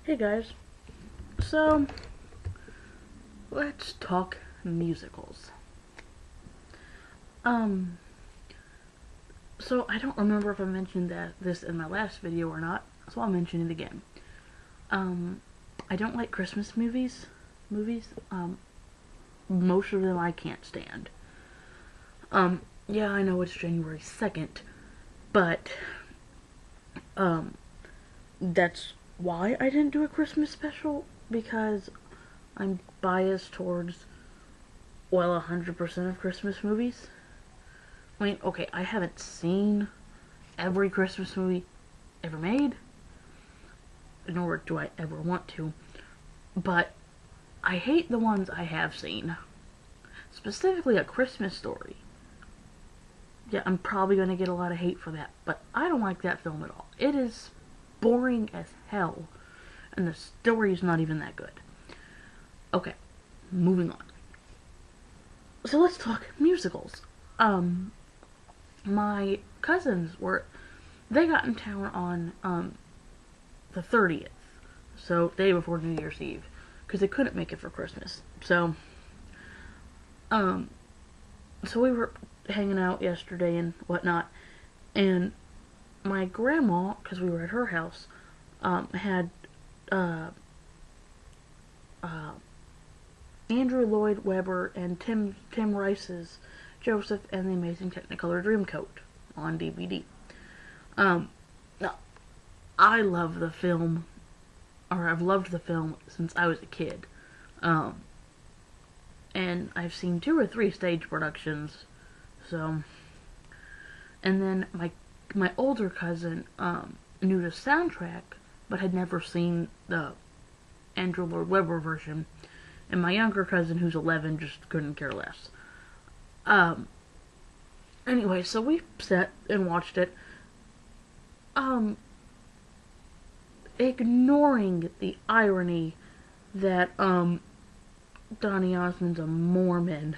Hey guys, so let's talk musicals. Um, so I don't remember if I mentioned this in my last video or not, so I'll mention it again. Um, I don't like Christmas movies. Most of them I can't stand. Yeah, I know it's January 2nd, but um, that's why I didn't do a Christmas special, because I'm biased towards, well, 100% of Christmas movies. I mean, okay, I haven't seen every Christmas movie ever made, nor do I ever want to, but I hate the ones I have seen. Specifically, A Christmas Story. Yeah, I'm probably going to get a lot of hate for that, but I don't like that film at all. It is boring as hell, and the story is not even that good. Okay, moving on. So let's talk musicals. My cousins they got in town on, the 30th, so day before New Year's Eve, because they couldn't make it for Christmas. Um, so we were hanging out yesterday and whatnot, and my grandma, because we were at her house, had uh, uh, Andrew Lloyd Webber and Tim Rice's Joseph and the Amazing Technicolor Dreamcoat on DVD. Now, I love the film, or I've loved the film since I was a kid. Um, and I've seen 2 or 3 stage productions. So, and then my older cousin knew the soundtrack, but had never seen the Andrew Lloyd Webber version, and my younger cousin, who's 11, just couldn't care less. Anyway, so we sat and watched it. Ignoring the irony that Donny Osmond's a Mormon.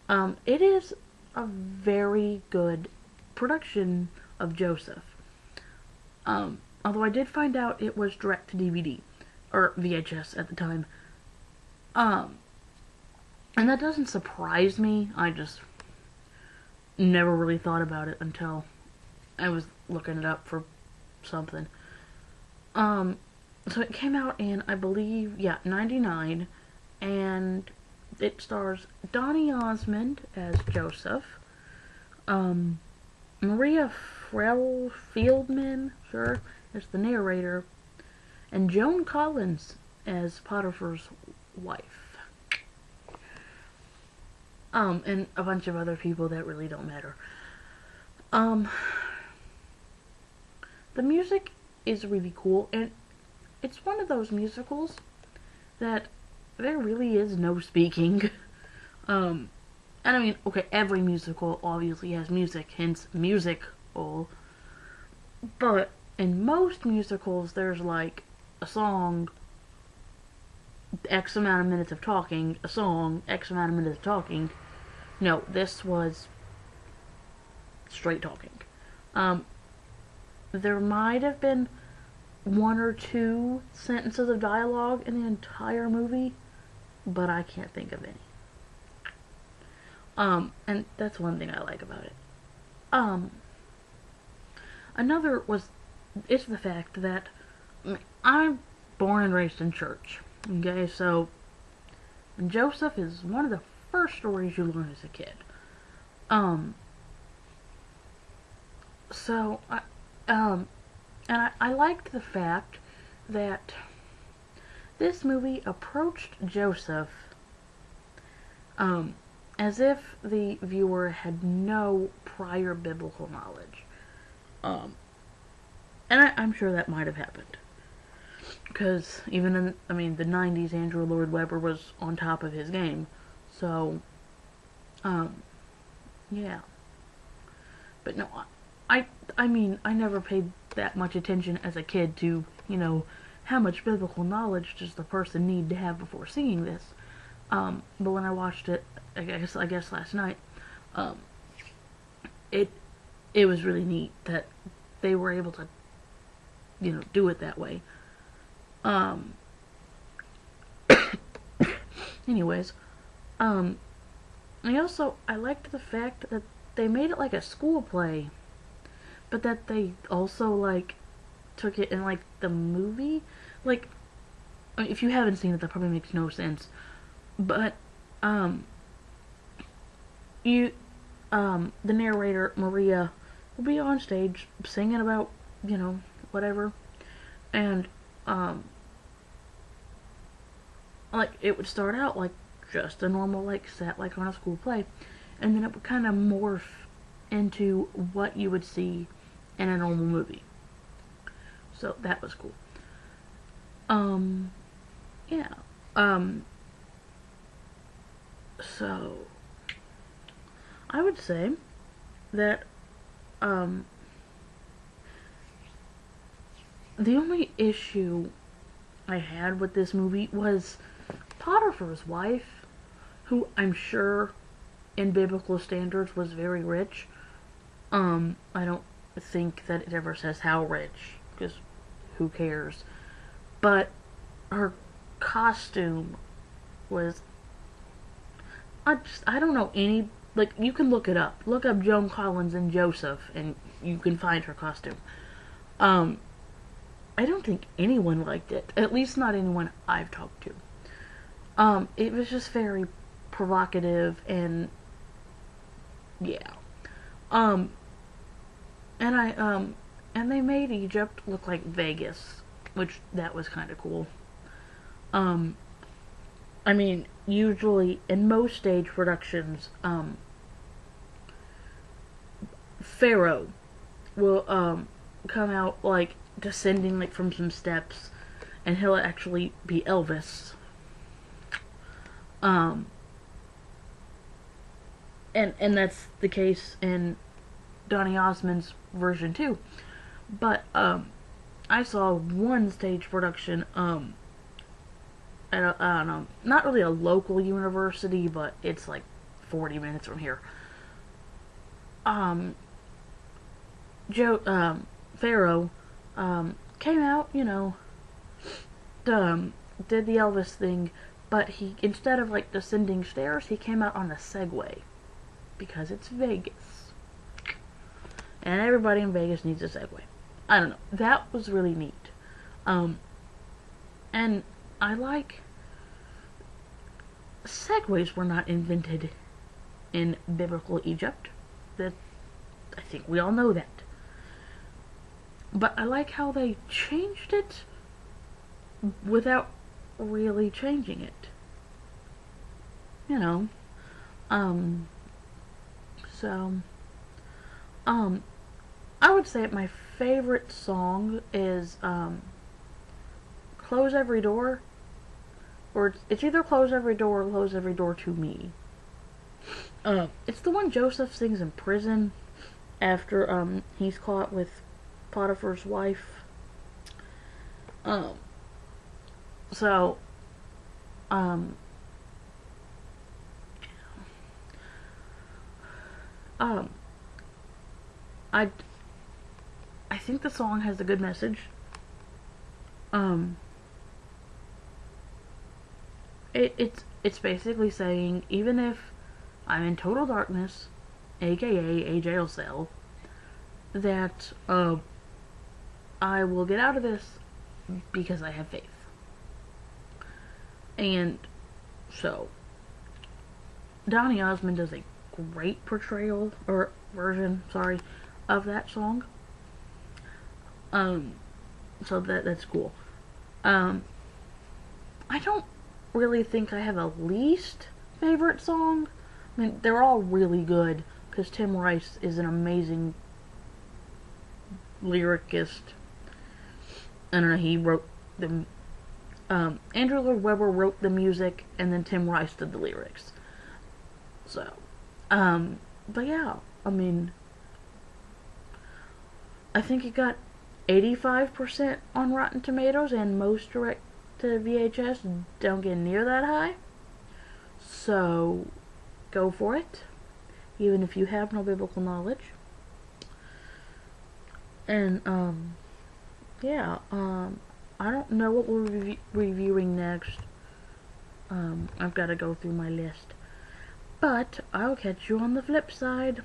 It is a very good production of Joseph. Although I did find out it was direct to DVD, or VHS at the time. And that doesn't surprise me. I just never really thought about it until I was looking it up for something. So it came out in, I believe, 99, and it stars Donny Osmond as Joseph, Maria Fieldman, sure, as the narrator, and Joan Collins as Potiphar's wife. And a bunch of other people that really don't matter. The music is really cool, and it's one of those musicals that there really is no speaking. And I mean, okay, every musical obviously has music, hence musical. But in most musicals, there's like a song, X amount of minutes of talking, a song, X amount of minutes of talking. No, this was straight talking. There might have been 1 or 2 sentences of dialogue in the entire movie, but I can't think of any. And that's one thing I like about it. Another is the fact that I'm born and raised in church. Okay, so Joseph is one of the first stories you learn as a kid. So and I liked the fact that this movie approached Joseph as if the viewer had no prior biblical knowledge. And I'm sure that might have happened. Because even in, the 90s, Andrew Lloyd Webber was on top of his game. So, yeah. But no, I never paid that much attention as a kid to, how much biblical knowledge does the person need to have before seeing this. But when I watched it, I guess last night, it was really neat that they were able to, do it that way. Um, anyways, um, I liked the fact that they made it like a school play, but that they also like took it in like the movie. Like, I mean, if you haven't seen it, that probably makes no sense. But um, you the narrator Maria will be on stage singing about whatever, and um, like it would start out like just a normal like set like on a school play, and then it would kind of morph into what you would see in a normal movie. So that was cool. Um, yeah. Um, so I would say that um, the only issue I had with this movie was Potiphar's wife, who I'm sure in biblical standards was very rich. I don't think that it ever says how rich, because who cares? But her costume was, I don't know any, like, you can look it up. Look up Joan Collins and Joseph, and you can find her costume. Um, I don't think anyone liked it. At least not anyone I've talked to. It was just very provocative and yeah. Um, and they made Egypt look like Vegas, which that was kind of cool. Um, I mean, usually in most stage productions, Pharaoh will come out like descending like from some steps, and he'll actually be Elvis. Um, and that's the case in Donny Osmond's version too. But I saw one stage production at I don't know, not really a local university, but it's like 40 minutes from here. Um, Pharaoh came out, did the Elvis thing, but he, instead of like descending stairs, he came out on a Segway because it's Vegas, and everybody in Vegas needs a Segway. I don't know. That was really neat. And I like Segways were not invented in biblical Egypt. That I think we all know that. But I like how they changed it without really changing it. You know. Um so I would say my favorite song is Close Every Door, or it's either Close Every Door or Close Every Door to Me. It's the one Joseph sings in prison after he's caught with Potiphar's wife. Um so um um I I think the song has a good message. Um it's basically saying, even if I'm in total darkness, aka a jail cell, that I will get out of this because I have faith. And so Donny Osmond does a great portrayal or version, sorry, of that song. So that's cool. I don't really think I have a least favorite song. I mean, they're all really good because Tim Rice is an amazing lyricist. I don't know, he wrote the Andrew Lloyd Webber wrote the music, and then Tim Rice did the lyrics. So, but yeah, I mean, I think it got 85% on Rotten Tomatoes, and most direct to VHS don't get near that high. So, go for it, even if you have no biblical knowledge. And, yeah, I don't know what we're reviewing next. I've got to go through my list. But I'll catch you on the flip side.